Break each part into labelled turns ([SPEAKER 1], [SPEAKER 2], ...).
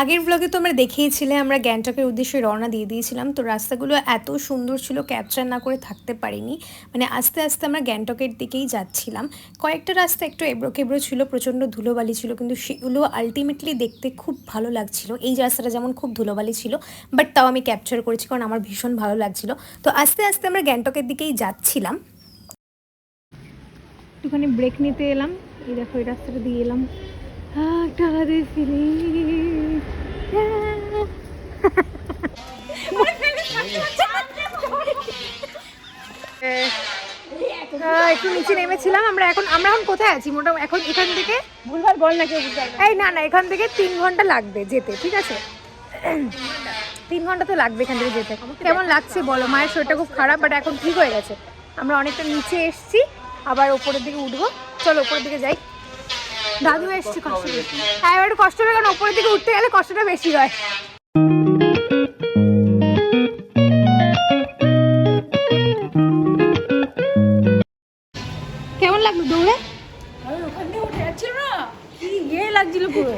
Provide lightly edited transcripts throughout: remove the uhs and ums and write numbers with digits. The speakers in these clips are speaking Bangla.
[SPEAKER 1] আগের ব্লগে তো আমরা দেখিয়েছিলে আমরা গ্যাংটকের উদ্দেশ্যে রওনা দিয়ে দিয়েছিলাম। তো রাস্তাগুলো এত সুন্দর ছিল, ক্যাপচার না করে থাকতে পারিনি। মানে আস্তে আস্তে আমরা গ্যাংটকের দিকেই যাচ্ছিলাম। কয়েকটা রাস্তা একটু এবড়ো খেবড়ো ছিল, প্রচণ্ড ধুলোবালি ছিল, কিন্তু সেগুলো আলটিমেটলি দেখতে খুব ভালো লাগছিল। এই রাস্তাটা যেমন খুব ধুলোবালি ছিল, বাট তাও আমি ক্যাপচার করেছি কারণ আমার ভীষণ ভালো লাগছিল। তো আস্তে আস্তে আমরা গ্যাংটকের দিকেই যাচ্ছিলাম। একটুখানি ব্রেক নিতে এলাম, এই দেখো এই রাস্তাটা দিয়ে এলাম। একটা আলাদা ফিলিং। একটু নিচে নেমেছিলাম আমরা। এখন কোথায় আছি মোটামুটি? এখন এখান থেকে
[SPEAKER 2] ভুলভাল বল না কেউ বুঝতে পারবে।
[SPEAKER 1] এই না এখান থেকে 3 ঘন্টা লাগবে যেতে, ঠিক আছে? 3 ঘন্টা তো লাগবে এখান থেকে যেতে। কেমন লাগছে বলো? মায়ের শরীরটা খুব খারাপ, বাট এখন ঠিক হয়ে গেছে। আমরা অনেকটা নিচে এসছি, আবার ওপরের দিকে উঠবো। চলো ওপরের দিকে যাই। দাদু এসছে, কষ্ট বেশি। হ্যাঁ এবার একটু কষ্ট হবে, কারণ ওপরের দিকে উঠতে গেলে কষ্টটা বেশি হয়। কেমন লাগলো দৌড়ে?
[SPEAKER 2] ওখান থেকে উঠে যাচ্ছিল না, কি লাগছিল পুরো।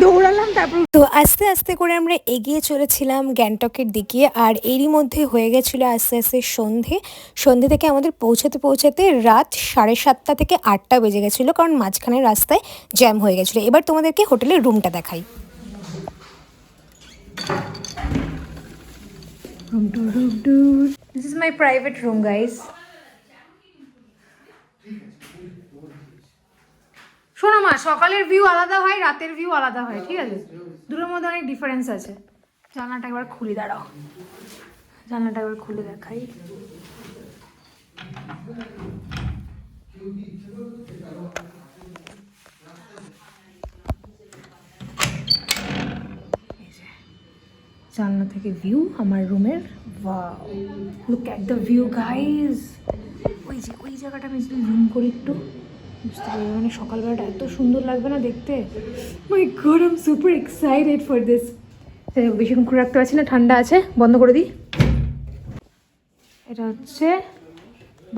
[SPEAKER 1] দৌড়ালাম। তারপর তো আস্তে আস্তে করে আমরা এগিয়ে চলেছিলাম গ্যাংটকের দিকে। আর এরই মধ্যে হয়ে গেছিলো আস্তে আস্তে সন্ধে থেকে আমাদের পৌঁছাতে রাত 7:30 থেকে 8টা বেজে গেছিলো, কারণ মাঝখানের রাস্তায় জ্যাম হয়ে গেছিলো। এবার তোমাদেরকে হোটেলের রুমটা দেখাই। This is my private room, guys. শোনো মা, সকালের ভিউ আলাদা হয়, রাতের ভিউ আলাদা হয়, ঠিক আছে? দুটোর মধ্যে অনেক ডিফারেন্স আছে। জানলাটা একবার খুলে দাঁড়াও, জানলাটা একবার খুলে দেখাই। জানলা থেকে ভিউ আমার রুমের। Wow, look at the view guys. ওই জায়গাটা আমি যদি জুম করি একটু, বুঝতে পারবে মানে সকালবেলাটা এত সুন্দর লাগবে না দেখতে। My God, I am super excited for this. বেশিক্ষণ খুলে রাখতে পারছি না, ঠান্ডা আছে, বন্ধ করে দিই। এটা হচ্ছে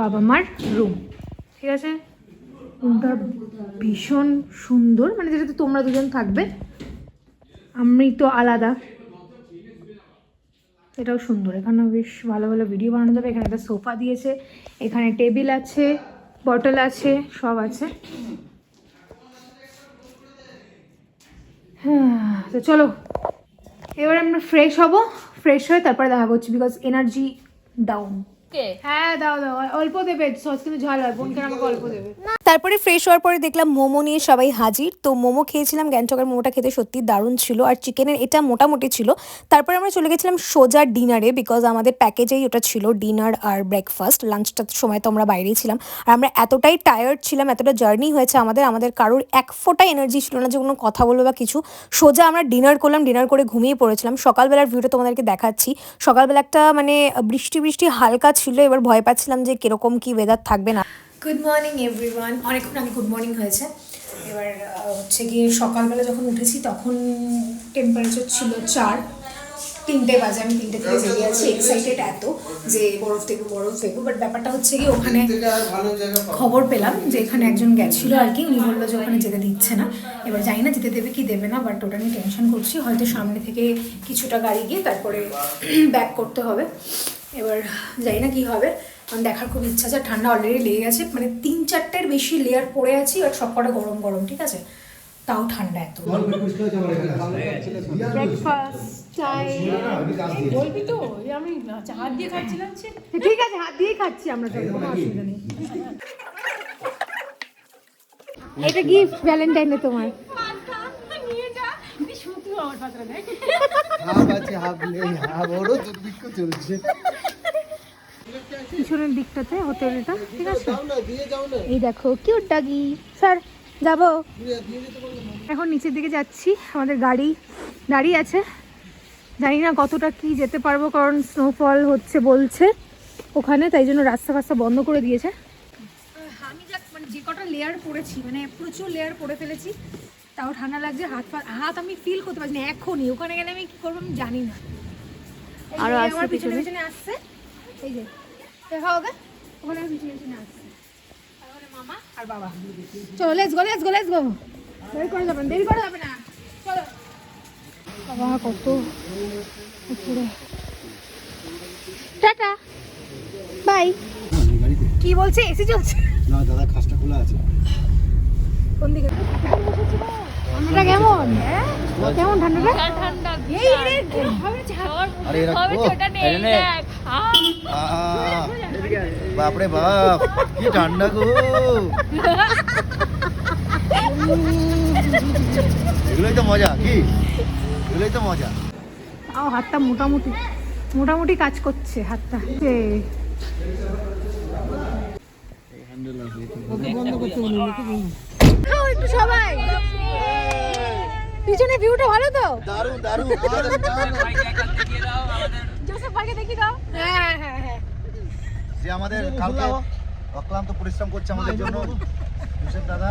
[SPEAKER 1] বাবা মার রুম, ঠিক আছে? রুমটা ভীষণ সুন্দর, মানে যেটাতে তোমরা দুজন থাকবে, আমি তো আলাদা। এটাও সুন্দর, এখানেও বেশ ভালো ভালো ভিডিও বানানো যাবে। এখানে একটা সোফা দিয়েছে, এখানে টেবিল আছে, বটল আছে, সব আছে। হ্যাঁ, তো চলো এবার আমরা ফ্রেশ হব। ফ্রেশ হয়ে তারপরে দেখা করছি, বিকজ এনার্জি ডাউন। হ্যাঁ দাও অল্প দেবে, সস কিন্তু ঝাল হয়, বোনকে আমাকে অল্প দেবে। তারপরে ফ্রেশ হওয়ার পরে দেখলাম মোমো নিয়ে সবাই হাজির। তো মোমো খেয়েছিলাম, গ্যাংটকের মোমোটা খেতে সত্যি দারুণ ছিল, আর চিকেনের এটা মোটামুটি ছিল। তারপরে আমরা চলে গেছিলাম সোজা ডিনারে, বিকজ আমাদের প্যাকেজেই ওটা ছিল, ডিনার আর ব্রেকফাস্ট। লাঞ্চটার সময় তো আমরা বাইরেই ছিলাম, আর আমরা এতটাই টায়ার্ড ছিলাম, এতটা জার্নি হয়েছে আমাদের কারোর এক ফোঁটা এনার্জি ছিল না যে কোনো কথা বলবো বা কিছু। সোজা আমরা ডিনার করলাম, ডিনার করে ঘুমিয়ে পড়েছিলাম। সকালবেলার ভিউটা তোমাদেরকে দেখাচ্ছি। সকালবেলা একটা মানে বৃষ্টি হালকা ছিল, এবার ভয় পাচ্ছিলাম যে কিরকম কি ওয়েদার থাকবে না। গুড মর্নিং এভরিওয়ান, অনেকক্ষণ আগে গুড মর্নিং হয়েছে। এবার হচ্ছে গিয়ে সকালবেলা যখন উঠেছি তখন টেম্পারেচার ছিল 3টে বাজে। আমি 3টে থেকে জেগে আছি, এক্সাইটেড এত যে বরফ দেখবো। বাট ব্যাপারটা হচ্ছে কি, ওখানে খবর পেলাম যে এখানে একজন গেছিল আর কি, উনি বললো যে ওখানে যেতে দিচ্ছে না। এবার জানি না যেতে দেবে কি দেবে না, বাট ওটা নিয়ে টেনশন করছি। হয়তো সামনে থেকে কিছুটা গাড়ি গিয়ে তারপরে ব্যাক করতে হবে। এবার জানি না কি হবে, কারণ দেখার খুব ইচ্ছা আছে। ঠান্ডা অলরেডি লেগে গেছে, মানে 3-4টের বেশি লেয়ার পরে আছি, আর সবকটা গরম, ঠিক আছে? তাও ঠান্ডা এত।
[SPEAKER 2] বলবি তো, আমি হাত দিয়ে খাচ্ছিলাম।
[SPEAKER 1] ঠিক আছে, হাত দিয়েই খাচ্ছি আমরা, কোনো অসুবিধা নেই। এটা গিফট ভ্যালেন্টাইনে তোমার। পিছনের দিকটাতে হোটেলটা, ঠিক আছে? এই দেখো কিউট ডগি। স্যার যাবো এখন, নিচের দিকে যাচ্ছি। আমাদের গাড়ি দাঁড়িয়ে আছে, জানি না কতটা কি যেতে পারবো, কারণ স্নোফল হচ্ছে বলছে ওখানে, তাই জন্য রাস্তা বন্ধ করে দিয়েছে। আমি মানে যে কটা লেয়ার পরেছি, মানে প্রচুর লেয়ার পরে ফেলেছি, তাও ঠান্ডা লাগছে। হাত আমি ফিল করতে পারছি না এখনই। ওখানে গেলে আমি কি করবো আমি জানি না। আর আমার পিছনে আসছে, এই যে দেখা হবে, ওখানে আমার পিছনে আসছে তাহলে মামা আর বাবা। চলো লেটস গো। দেরি করা যাবে না। বাবা কত উপরে। Tata bye. কি বলছে? এসি চলছে
[SPEAKER 3] না দাদা, খাসটা খোলা আছে।
[SPEAKER 1] কোন দিকে? ঠান্ডাটা কেমন? কেমন ঠান্ডাটা?
[SPEAKER 2] ঠান্ডা
[SPEAKER 1] এই রে হবে
[SPEAKER 3] আরে এরা
[SPEAKER 2] হবে ছোটা নেই দেখ
[SPEAKER 3] বাপরে বাপ, কি ঠান্ডা গো। এগুলোই তো মজা, কি এগুলোই তো মজা।
[SPEAKER 1] তাও হাতটা মোটামুটি মোটামুটি কাজ করছে হাতটা। খাও একটু সবাই। পিছনে ভিউটা ভালো তো?
[SPEAKER 3] দারুণ দারুণ।
[SPEAKER 1] জোসেফ ভাইকে দেখি দাও। হ্যাঁ হ্যাঁ হ্যাঁ।
[SPEAKER 3] যে আমাদের কালকে অক্লান্ত পরিশ্রম করছে আমাদের জন্য, জোসেফ দাদা।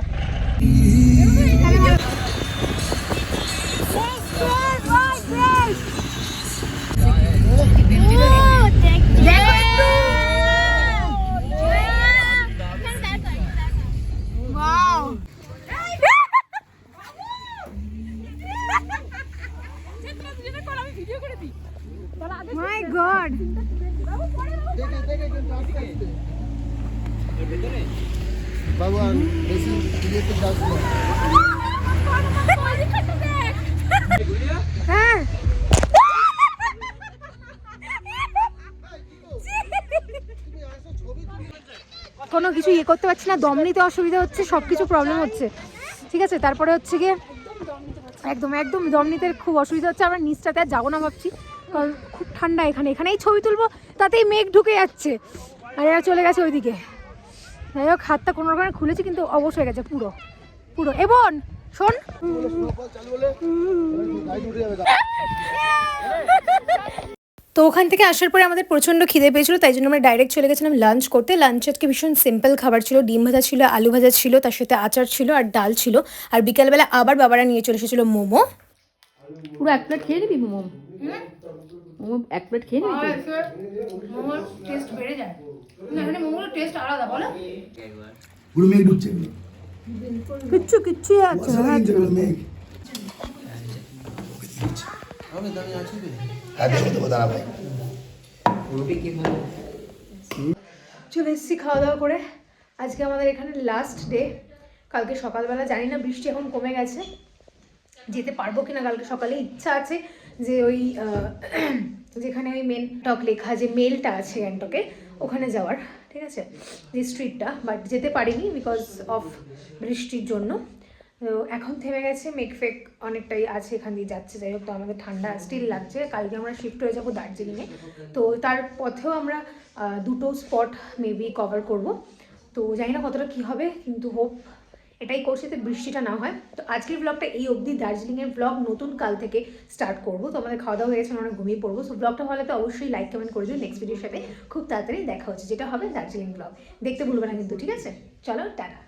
[SPEAKER 1] My God!
[SPEAKER 3] বাবু বেশি ক্রিয়েটিভ ডান্স না।
[SPEAKER 1] হ্যাঁ কোনো কিছু ইয়ে করতে পারছি না, দম নিতে অসুবিধা হচ্ছে, সব কিছু প্রবলেম হচ্ছে। ঠিক আছে, তারপরে হচ্ছে গিয়ে একদম একদম দম নিতে খুব অসুবিধা হচ্ছে। আমরা নিচটাতে আর যাবো না ভাবছি, কারণ খুব ঠান্ডা এখানে। এখানেই ছবি তুলবো, তাতেই মেঘ ঢুকে যাচ্ছে, আর এরা চলে গেছে ওইদিকে। যাই হোক, হাতটা কোনো রকমের খুলেছি, কিন্তু অবশ হয়ে গেছে পুরো পুরো। এবং শোন, তো ওখান থেকে আসার পরে আমাদের প্রচণ্ড খিদে পেয়েছিল, তাই জন্য আমরা ডাইরেক্ট চলে গেছিলাম লাঞ্চ করতে। লাঞ্চ আজকে ভীষণ সিম্পল খাবার ছিল, ডিম ভাজা ছিল, আলু ভাজা ছিল, তার সাথে আচার ছিল আর ডাল ছিল। আর বিকালবেলা আবার বাবারা নিয়ে চলে এসেছিলো মোমো।
[SPEAKER 2] পুরো এক প্লেট খেয়ে নিবি মোমো? মোমো এক প্লেট খেয়ে নিবি?
[SPEAKER 1] মোমোর টেস্ট বেড়ে যায় না, মানে মোমোর টেস্ট আলাদা। বলো
[SPEAKER 3] পুরো মেঘ ঢুকছে,
[SPEAKER 1] কিচ্ছু কিচ্ছু আছে।
[SPEAKER 3] মেঘ
[SPEAKER 1] চলে এসেছি খাওয়া দাওয়া করে। আজকে আমাদের এখানে লাস্ট ডে। কালকে সকালবেলা জানি না, বৃষ্টি এখন কমে গেছে, যেতে পারবো কিনা কালকে সকালে। ইচ্ছা আছে যে ওই যেখানে ওই মেন টক লেখা যে মেলটা আছে গ্যাংটকে, ওখানে যাওয়ার, ঠিক আছে, যে স্ট্রিটটা, বাট যেতে পারিনি বিকজ অফ বৃষ্টির জন্য। তো এখন থেমে গেছে, মেঘফেক অনেকটাই আছে, এখান দিয়ে যাচ্ছে। যাই হোক, তো আমাদের ঠান্ডা স্টিল লাগছে। কালকে আমরা শিফট হয়ে যাবো দার্জিলিংয়ে, তো তার পথেও আমরা দুটো স্পট মেবি কভার করব। তো জানি না কতটা কী হবে, কিন্তু হোপ এটাই করছি যে বৃষ্টিটা না হয়। তো আজকের ব্লগটা এই অবধি। দার্জিলিংয়ের ব্লগ নতুন কাল থেকে স্টার্ট করবো। তো আমাদের খাওয়া দাওয়া হয়ে গেছে, আমরা ঘুমিয়ে পড়বো। সো ব্লগটা ভালো তো অবশ্যই লাইক কমেন্ট করে দিও। নেক্সট ভিডিওর সাথে খুব তাড়াতাড়ি দেখা হচ্ছে, যেটা হবে দার্জিলিং ব্লগ। দেখতে ভুলবে না কিন্তু, ঠিক আছে? চলো টাটা।